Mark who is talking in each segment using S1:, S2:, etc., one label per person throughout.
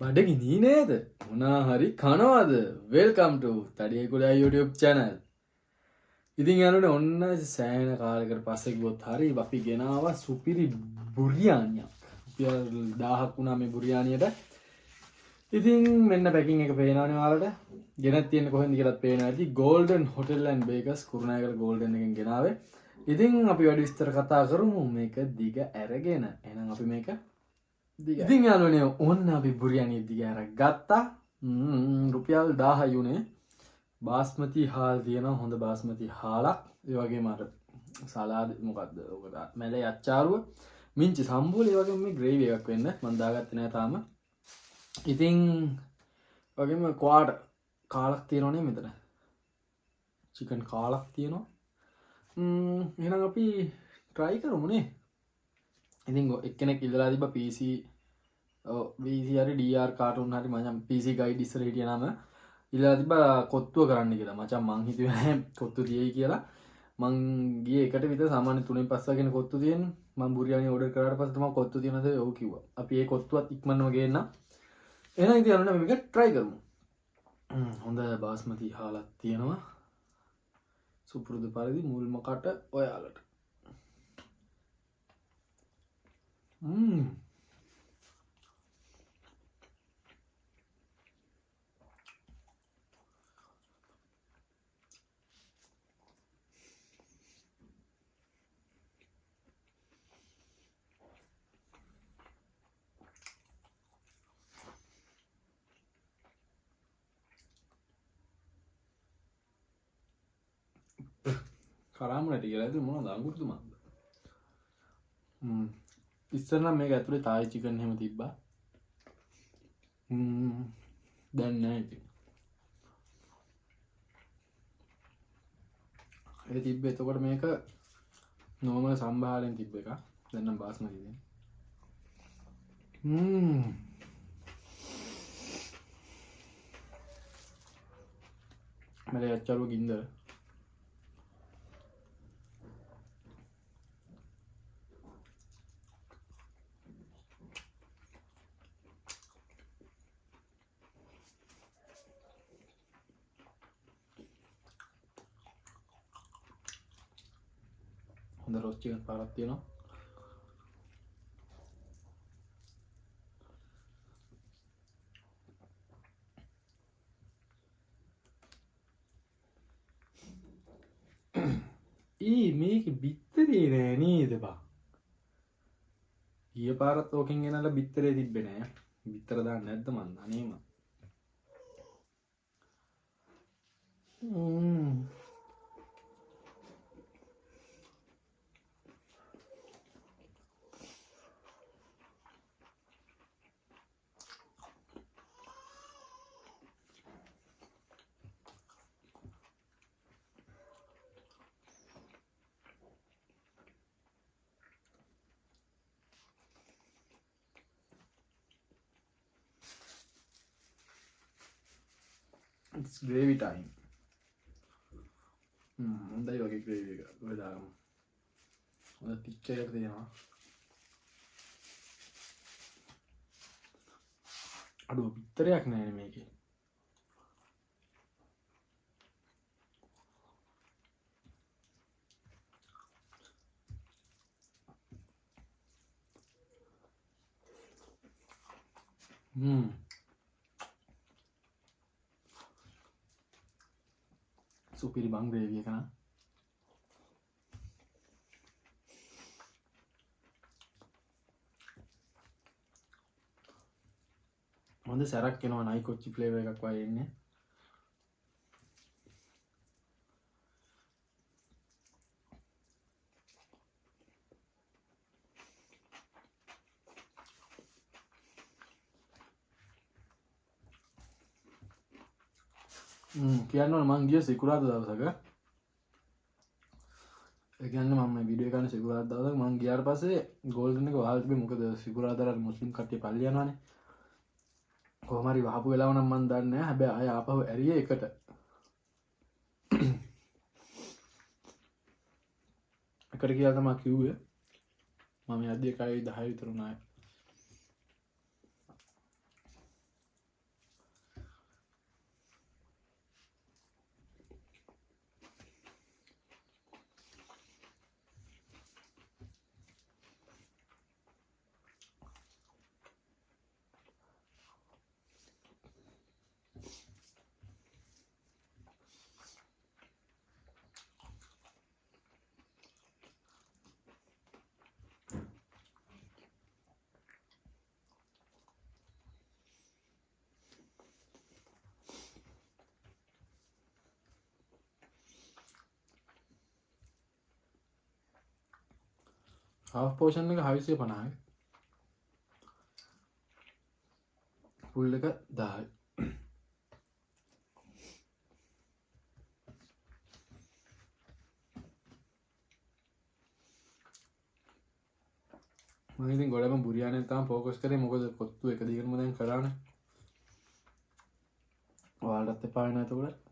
S1: බඩගිනී නේද? මොනා හරි කනවද? වෙල්කම් ටු තඩියේ කුලයා YouTube channel. ඉතින් යාළුවනේ ඔන්න සෑහෙන කාලයකට පස්සේ ගියොත් හරි අපි ගෙනාවා සුපිරි බුරියානියක්. රුපියල් 1000ක් වුණා මේ බුරියානියට. ඉතින් මෙන්න පැකින් එක පේනවනේ ඔයාලට. ගෙනත් තියෙන්නේ කොහෙන්ද කියලාත් පේනවා ඇති. Golden Hotel and Bakers Kurunegala Golden එකෙන් ගෙනාවේ. ඉතින් අපි වැඩි විස්තර කතා කරමු මේක දිග ඇරගෙන. එහෙනම් අපි මේක ඉතින් යාළුවනේ ඔන්න අපි බුරියානිය දිග අරගත්තා. රුපියල් 1000යි උනේ. බාස්මති හාල් තියෙනවා හොඳ බාස්මති හාලක්. ඒ වගේම අර සලාද මොකද්ද ඔකට මැලේ අච්චාරුව මිංචි සම්බුල ඒ වගේම මේ ග්‍රේවි එකක් වෙන්න මම දාගත්තේ නෑ තාම. ඉතින් වගේම ක්වාඩ් කාලක් තියෙනවනේ මෙතන. චිකන් කාලක් තියෙනවා. එහෙනම් අපි try කරමුනේ. ඉතින් එක්කෙනෙක් ඉල්ලලා තිබ්බ PC VC හරි DR කාටුන් හරි මචං PC ගයිඩ් ඉස්සර හිටිය නම ඉල්ලලා තිබ්බ කොත්තුව කරන්න කියලා. මචං මං හිතුවේ නෑ කොත්තු තියෙයි කියලා. මං ගියේ එකට විතර සාමාන්‍ය 3න් 5 වගේ කොත්තු තියෙන්නේ. මං බුරියානි ඕඩර් කරාට පස්සේ තමයි කොත්තු තියෙනද ඔව් කිව්වා. අපි ඒ කොත්තුවත් ඉක්මනම ගේන්න. එහෙනම් ඉතින් අන්න මේක try කරමු. හොඳ බාස්මති හාලක් තියෙනවා. සුපුරුදු පරිදි මුල්ම කට ඔයාලට. කරාමුණට කියලා ඇති මොනවද අඟුරුද මන්ද? ඉස්සර නම් මේක ඇතුලේ තායි චිකන් එහෙම තිබ්බා. දැන් නෑ ඉතින්. ඒ තිබ්බේ එතකොට මේක නෝමල් සම්භාරයෙන් තිබ්බ එක. දැන් නම් බාස්මති දෙන්නේ. මලේ අච්චරුව ගින්දර. හොඳ රෝස්ට් චිකන් පාරක් තියෙනවා. මේක බිත්තරේ නෑ නේද බා? ඊය පාරත් ඕකෙන් ගෙනල්ලා බිත්තරේ තිබ්බේ නෑ. බිත්තර දාන්න නැද්ද මන් අනේම. It's gravy time. හොඳයි වගේ gravy එක. ඔය දාගමු. හොඳ පිච්චර් එකක් දෙනවා. අඩුව පිටරයක් නෑනේ මේකේ. සුපිරි බං ග්‍රේවි එක නා. හොඳ සැරක් එනවා නයි කොච්චි ෆ්ලේවර් එකක් වගේ එන්නේ. කියන්න ඕන මං ගිය සිකුරාදා දවසක. ඒ කියන්නේ මම මේ වීඩියෝ එක ගන්න සිකුරාදා දවසක මං ගියාට පස්සේ ගෝල්ඩන් එක වහලා තිබ්බේ මොකද සිකුරාදාට මුස්ලිම් කට්ටිය පල්ලි යනවානේ. කොහොම හරි වහපු වෙලාව නම් මන් දන්නේ නැහැ. හැබැයි ආය ආපහු ඇරියේ එකට. එකට කියලා තමයි කිව්වේ. මම යද්දී 1:10 විතර උනායි. half portion එක 650යි. full එක 10යි. මම ඉතින් ගොඩම බුරියානියට තමයි ફોකස් කරේ මොකද කොත්තු එක දිගටම දැන් කරානේ. ඔයාලටත් එපා වෙනවා එතකොට.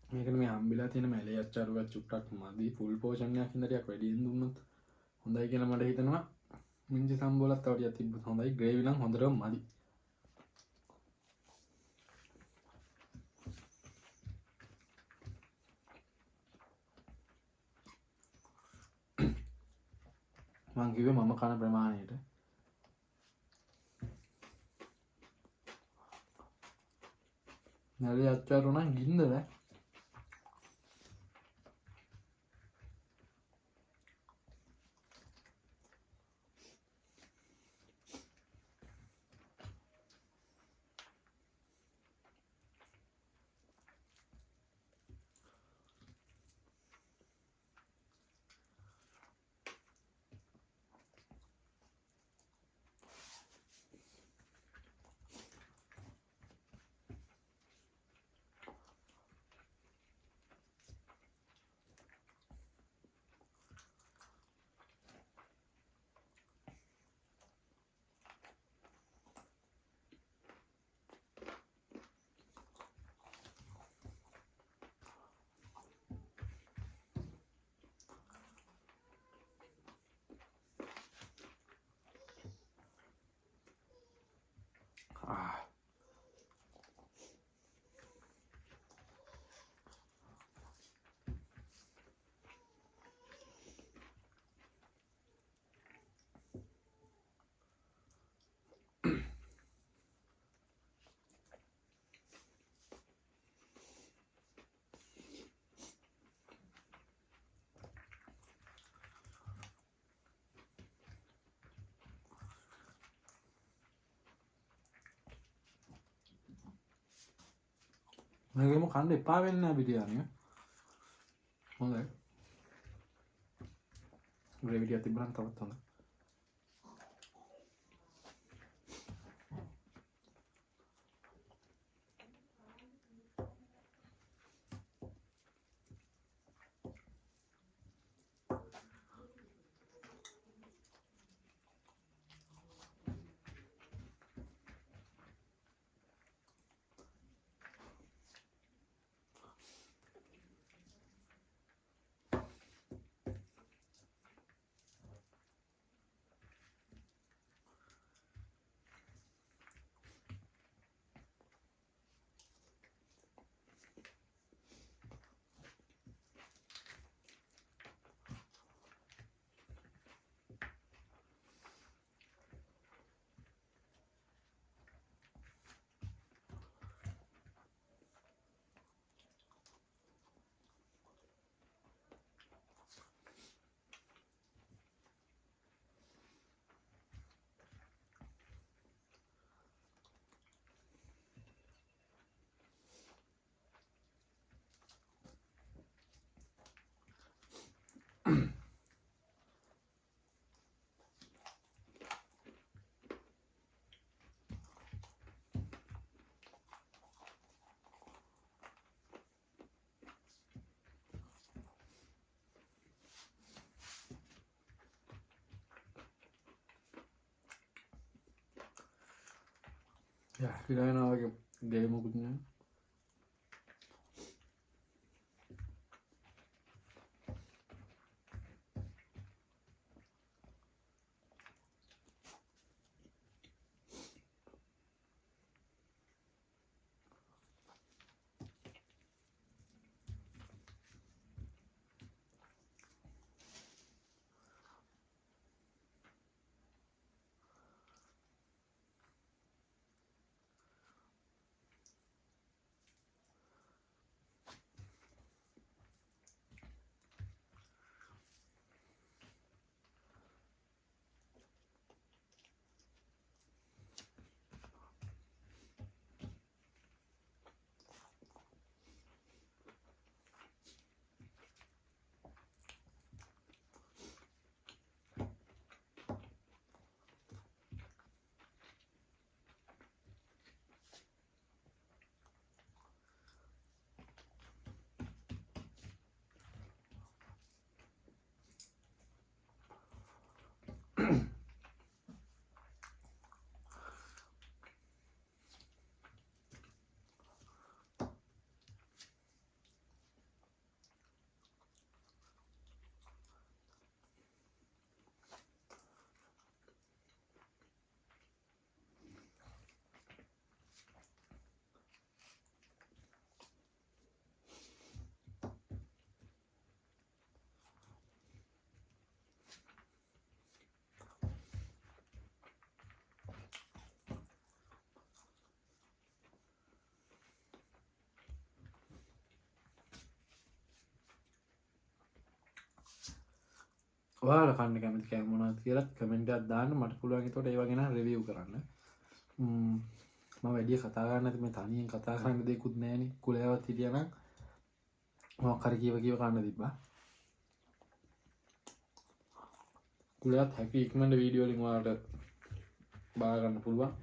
S1: මේකට මේ හම්බිලා තියෙන මැලේ අච්චාරුවත් චුට්ටක් මදි. ෆුල් පෝෂන් එකක් ඉඳලා ටිකක් වැඩියෙන් දුන්නොත් හොඳයි කියලා මට හිතෙනවා. මිංජි සම්බෝලත් තව ටිකක් තිබ්බොත් හොඳයි. ග්‍රේවි නම් හොඳටම මදි. මං කිව්වේ මම කන ප්‍රමාණයට. මැලේ අච්චාරු නම් ගින්නද? මේකම කන්න එපා වෙන්නේ නැහැ බිරියානිය. හොඳයි. ග්‍රේවි ටික තිබ්බනම් තවත් හොඳයි. Ya, kirain awake ගේ මොකුත් නෑ. ඔයාලා කන්න කැමති කෑම මොනවද කියලා කමෙන්ට් එකක් දාන්න මට පුළුවන් ඒකට ඒව ගැන රිවිව් කරන්න. මම වැඩි කතා කරන්නේ නැති මේ තනියෙන් කතා කරන්න දෙයක්වත් නැහැනේ. කුලයවත් හිටියා නම් මොකක් හරි කීව කන්න තිබ්බා. කුලයත් හැකි ඉක්මනට වීඩියෝ වලින් ඔයාලට බාර ගන්න පුළුවන්.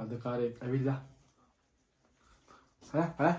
S1: වදකාරයෙක් ඇවිල්ලා ඈ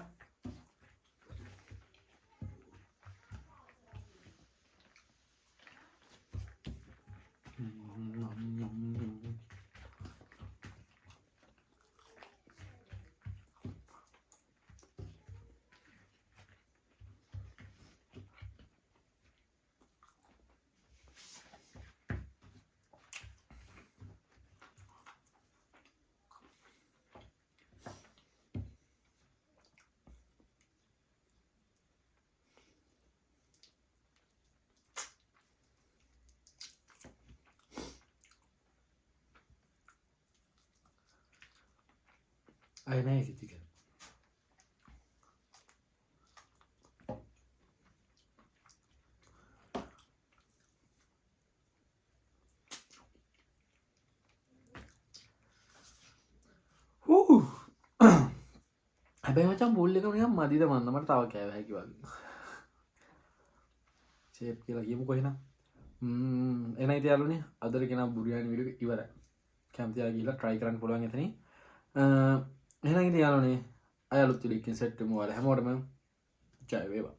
S1: අය නෑ කිතික හැබැයි මචං බෝල් එක නිකන් මදිද මන්ද මට තව කෑව හැකි වගේ ෂේප් කියලා කියමුකෝ එහෙනම් එනයි ඉතින් යාළුවනේ අදට ගෙනා බුරියානි වීඩියෝ ඉවරයි කැමති අය ගිහලා try කරන්න පුළුවන් එතනින් එහෙනම් ඉතින් යාළුවනේ අය අලුත් වීඩියෝ එකකින් සෙට් වෙමු ඔයාලා හැමෝටම ජය වේවා